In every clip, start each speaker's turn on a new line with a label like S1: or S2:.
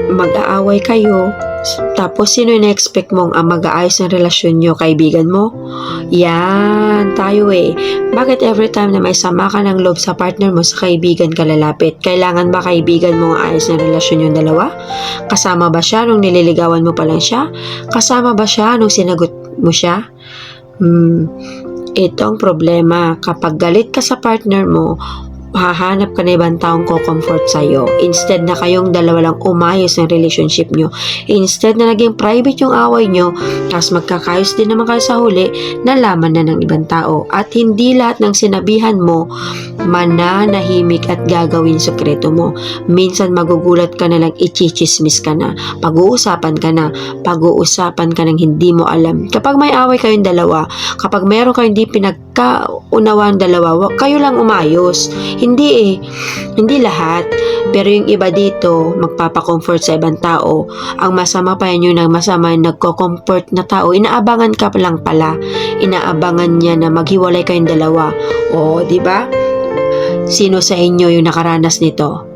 S1: mag-aaway kayo, tapos sino yung na-expect mong mag-aayos ng relasyon nyo? Kaibigan mo? Yan, tayo eh. Bakit every time na may sama ka ng loob sa partner mo, sa kaibigan ka lalapit? Kailangan ba kaibigan mo ang ayos ng relasyon yung dalawa? Kasama ba siya nung nililigawan mo pa lang siya? Kasama ba siya nung sinagot mo siya? Ito ang problema. Kapag galit ka sa partner mo, hahanap ka na ibang taong ko-comfort sa'yo. Instead na kayong dalawa lang umayos ng relationship nyo. Instead na naging private yung away nyo, tapos magkakayos din naman kayo sa huli, nalaman na ng ibang tao. At hindi lahat ng sinabihan mo, mananahimik at gagawin sekreto mo. Minsan magugulat ka na lang, ichichismis ka na. Pag-uusapan ka ng hindi mo alam. Kapag may away kayong dalawa, kapag meron kayong hindi pinagkaunawang dalawa, kayo lang umayos. Hindi lahat. Pero yung iba dito, magpapacomfort sa ibang tao. Ang masama pa yan yung masama yung nagko-comfort na tao. Inaabangan ka lang pala. Inaabangan niya na maghiwalay kayong dalawa. O, di ba? Sino sa inyo yung nakaranas nito?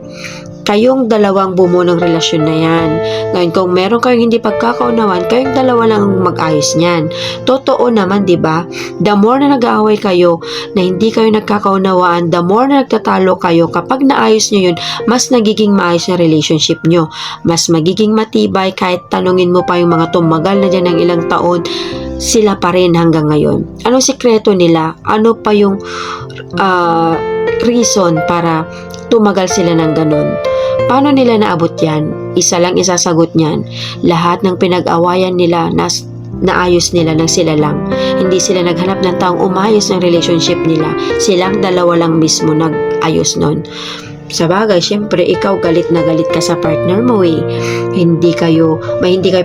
S1: Kayong dalawang bumuo ng relasyon na yan. Ngayon, kung meron kayong hindi pagkakaunawan, kayong dalawa lang mag-ayos niyan. Totoo naman, di ba? The more na nag-aaway kayo, na hindi kayo nagkakaunawaan, the more na nagtatalo kayo, kapag naayos nyo yun, mas nagiging maayos na relationship nyo. Mas magiging matibay, kahit tanungin mo pa yung mga tumagal na dyan ng ilang taon, sila pa rin hanggang ngayon. Anong sikreto nila? Ano pa yung reason para tumagal sila ng ganun? Paano nila naabot yan? Isa lang isasagot niyan. Lahat ng pinag-awayan nila, naayos nila ng sila lang. Hindi sila naghanap ng taong umayos ng relationship nila. Silang dalawa lang mismo nag-ayos nun. Sa bagay, syempre, ikaw galit na galit ka sa partner mo eh. Hindi kayo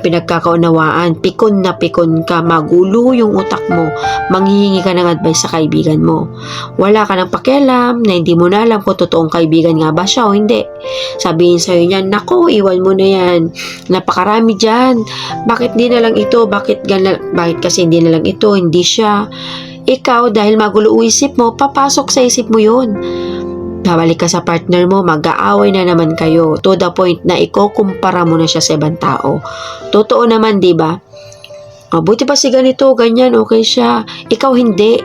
S1: pinagkakaunawaan. Pikon na pikon ka. Magulo yung utak mo. Manghihingi ka ng advice sa kaibigan mo. Wala ka ng pakialam na hindi mo na alam kung totoong kaibigan nga ba siya o hindi. Sabihin sa'yo niyan, naku, iwan mo na yan. Napakarami dyan. Bakit di na lang ito? Bakit kasi hindi na lang ito? Hindi siya. Ikaw, dahil magulo isip mo, papasok sa isip mo yun. Babalik ka sa partner mo, mag-aaway na naman kayo to the point na ikukumpara mo na siya sa ibang tao. Totoo naman, di ba? Buti pa si ganito, ganyan, okay siya. Ikaw hindi.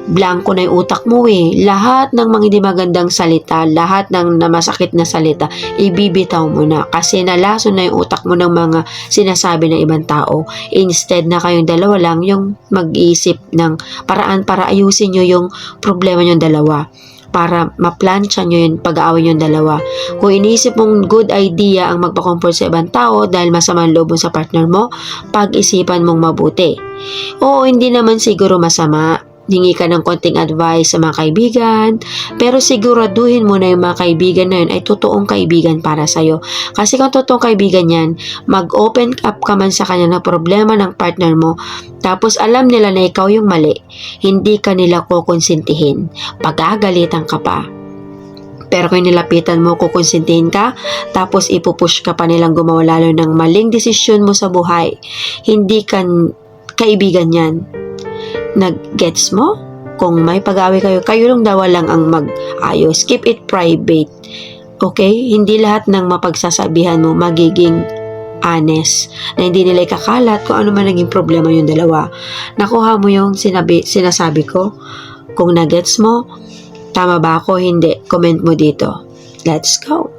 S1: Blanco na yung utak mo eh. Lahat ng mga hindi magandang salita, lahat ng masakit na salita, ibibitaw mo na. Kasi nalason na yung utak mo ng mga sinasabi ng ibang tao. Instead na kayong dalawa lang yung mag-iisip ng paraan para ayusin nyo yung problema nyo dalawa. Para maplansya nyo yung pag-aaway nyo dalawa. Kung iniisip mong good idea ang magpa-comfort sa ibang tao dahil masama ang loob mo sa partner mo, pag-isipan mong mabuti. Oo, hindi naman siguro masama. Hingi ka ng konting advice sa mga kaibigan, pero siguraduhin mo na yung mga kaibigan na yun ay totoong kaibigan para sa'yo. Kasi kung totoong kaibigan yan, mag-open up ka man sa kanya na problema ng partner mo, tapos alam nila na ikaw yung mali, hindi ka nila kukonsintihin. Pagagalitan ka pa. Pero kung nilapitan mo, kukonsintihin ka, tapos ipupush ka pa nilang gumawa lalo ng maling desisyon mo sa buhay, hindi ka kaibigan yan. Nag-gets mo? Kung may pag-away kayo, kayo lang daw lang ang mag-ayos. Keep it private. Okay? Hindi lahat ng mapagsasabihan mo magiging honest. Na hindi nila ikakalat kung ano man naging problema yung dalawa. Nakuha mo yung sinasabi ko? Kung na-gets mo, tama ba ako? Hindi. Comment mo dito. Let's go!